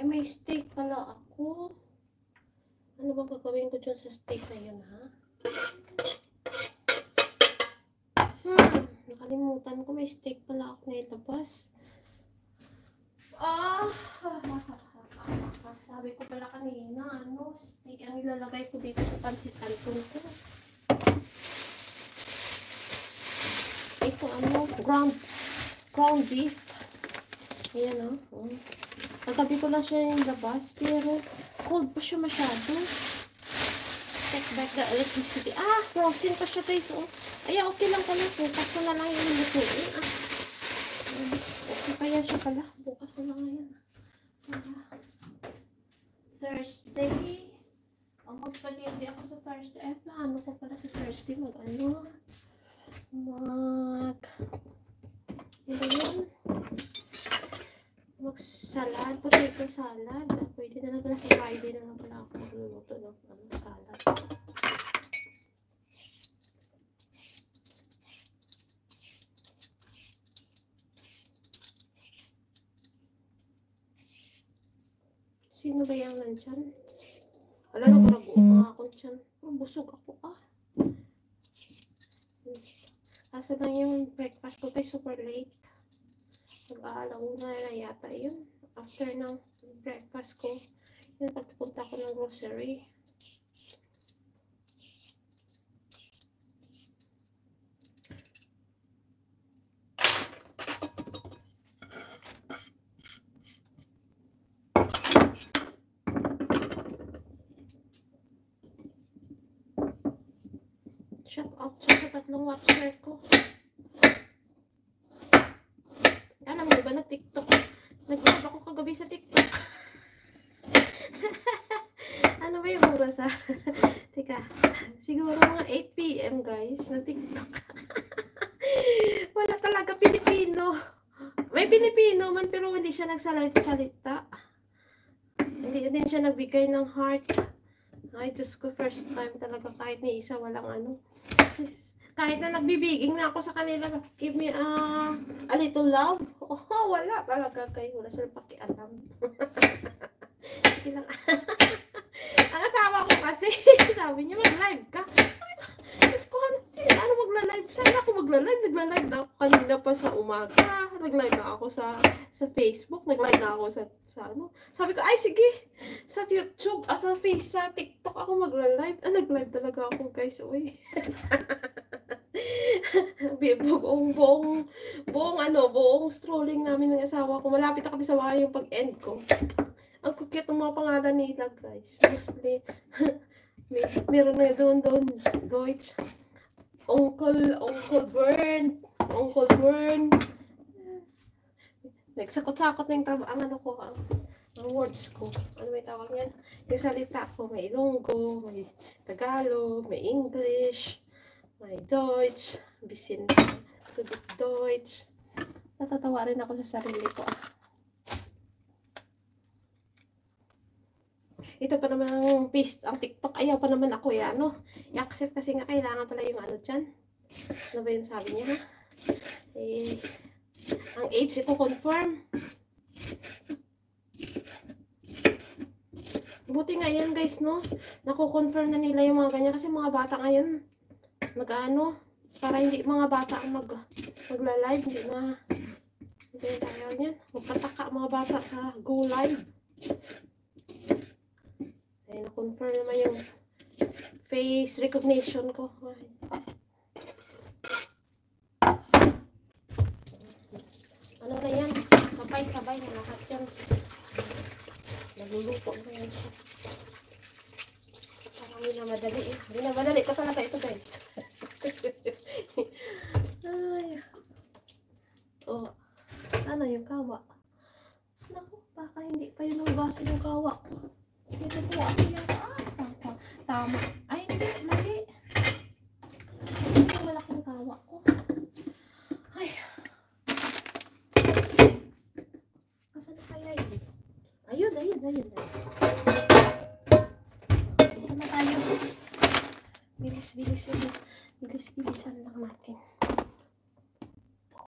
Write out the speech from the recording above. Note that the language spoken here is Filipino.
Ay, may steak pala ako. Ano ba gagawin ko dyan sa steak na yun, ha? Nakalimutan ko, may steak pala ako na ilabas. Sabi ko pala kanina, steak ang ilalagay ko dito sa pancit canton ko. Ito, ground beef. Ayan, Nagabi ko lang siya yung labas, pero cold pa siya masyado. Take back the electricity. Frozen pa siya, guys. Ay, okay lang pala. Bukas ko na lang yung lutuin. Okay pa yan siya pala. Bukas na lang yan. Thursday. Almost spaghetti ako sa Thursday. Plano ko pala sa Thursday mag-salad, potato salad. Pwede na lang sa Friday na lang pala ako magluluto ng salad. Sino ba yung nandyan? Wala na ko nabuo ako dyan. Busog ako Kaso lang yung breakfast ko kay super late. Nag-aalauna na yata yun. After ng breakfast ko, yun pagpunta ko ng grocery. Shout out sa tatlong watcher ko. Alam mo ba, nag-TikTok? Nag-live ako kagabi sa TikTok. Ano ba yung oras Teka, siguro mga 8 PM guys, nag-TikTok. Wala talaga Pilipino. May Pilipino man pero hindi siya nagsalita. Hindi din siya nagbigay ng heart. Ay, Diyos ko, first time talaga kahit ni isa walang kahit na nagbibiging na ako sa kanila, give me a little love. Wala talaga kayo. Wala silang pakialam. Sige lang. Ang asawa ko kasi, sabi niya, mag-live ka. Sabi ko, Diyos ko, ano magla-live? Saan ako magla-live? Nagla-live na ako kanina pa sa umaga. Nag-live na ako sa Facebook. Nag-live na ako sa Sabi ko, ay sige, sa YouTube, sa TikTok ako magla-live. Nag-live talaga ako, guys. Uy. buong strolling namin ng asawa ko. Malapit na kami sa bahay yung pag-end ko. Ang cute ng mga pangalan nila, guys. Mostly, meron na doon, Deutsch. Uncle Bern. Nagsakot-sakot na yung ang words ko. Ano may tawag yan? Yung salita ko, may Ilonggo, may Tagalog, may English, may Deutsch, bisin Deutsch. Natatawa rin ako sa sarili ko. Ito pa naman ang TikTok. Ayaw pa naman ako i-accept kasi nga kailangan pala yung dyan. Ano ba yun sabi niya, ang age ito confirm. Buti nga yan guys, nako-confirm na nila yung mga ganyan kasi mga bata ngayon para hindi mga bata ang magla-live, hindi tayo yan. Magpataka mga bata sa go live. Ay, na-confirm naman yung face recognition ko. Ano na yan? Sabay-sabay na lahat yan. Nagluluto na yan siya. Parang hindi na madali Hindi na madali ko talaga ito guys. Ay. Sana yung kawa. Naku, baka hindi pa yun nabasa yung kawa ko. Dito po ako yata. Saka. Tama. Ay, hindi. Mali. Ito malaking kawa ko. Ay. Kasan na kaya yun? Ayun. Ito na tayo. Bilis-bilisan lang natin.